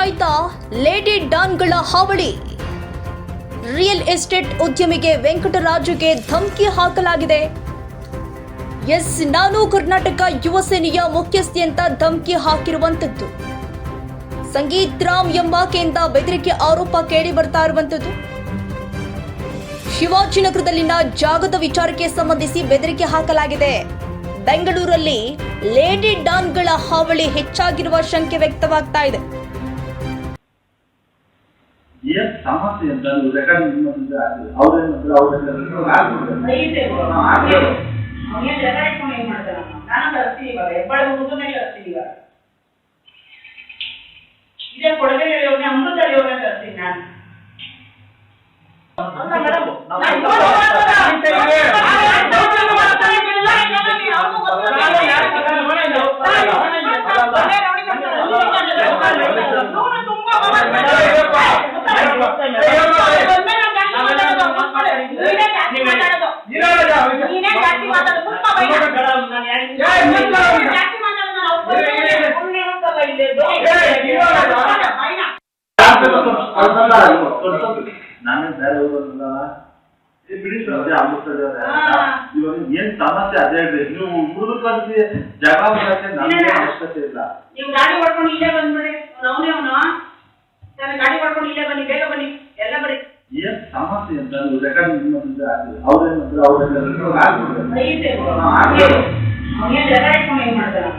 ಹೆಚ್ಚಾಯ್ತಾ lady ಡಾನ್ಗಳ ಹಾವಳಿ. Real estate ಉದ್ಯಮಿಗೆ ವೆಂಕಟರಾಜುಗೆ ಧಮಕಿ ಹಾಕಲಾಗಿದೆ. ನಾನು ಕರ್ನಾಟಕ ಯುವ ಸೇನೆಯ ಮುಖ್ಯಸ್ಥೆ ಅಂತ ಧಮಕಿ ಹಾಕಿರುವಂತದ್ದು. ಸಂಗೀತ್ ರಾಮ್ ಎಂಬಾಕೆಯಿಂದ ಬೆದರಿಕೆ ಆರೋಪ ಕೇಳಿ ಬರ್ತಾ ಇರುವಂತದ್ದು. ಶಿವಾಜಿನಗರದಲ್ಲಿನ ಜಾಗದ ವಿಚಾರಕ್ಕೆ ಸಂಬಂಧಿಸಿ ಬೆದರಿಕೆ ಹಾಕಲಾಗಿದೆ. ಬೆಂಗಳೂರಲ್ಲಿ ಲೇಡಿ ಡಾನ್ಗಳ ಹಾವಳಿ ಹೆಚ್ಚಾಗಿರುವ ಶಂಕೆ ವ್ಯಕ್ತವಾಗ್ತಾ ಇದೆ. ಸಮಸ್ಯೆ ಅಂತ ನಾನೇ ಬಿಡಿ ಸರ್, ಅದೇ ಇವಾಗ ಏನ್ ಸಮಸ್ಯೆ ಅದೇ ಹೇಳ್ರಿ. ನೀವು ಹುಡುಗ ಕಲ್ಸಿ ಜಾಗ ನಮ್ಗೆ ಅವಶ್ಯಕತೆ ಇಲ್ಲ. ನೀವು ಗಾಡಿ ಹೊಡ್ಕೊಂಡು ಇಲ್ಲೇ ಬಂದ್ಬಿಡಿ. ಗಾಡಿ ಹೊಡ್ಕೊಂಡು ಇಲ್ಲೇ ಬನ್ನಿ, ಬೇಗ ಬನ್ನಿ, ಎಲ್ಲ ಬನ್ನಿ. ಏನ್ ಸಮಸ್ಯೆ ಅಂತ ನೀವು ರೆಕಾರ್ಡ್ ಅವ್ರೇನಂದ್ರೆ ಏನ್ ಮಾಡ್ತಾರೆ.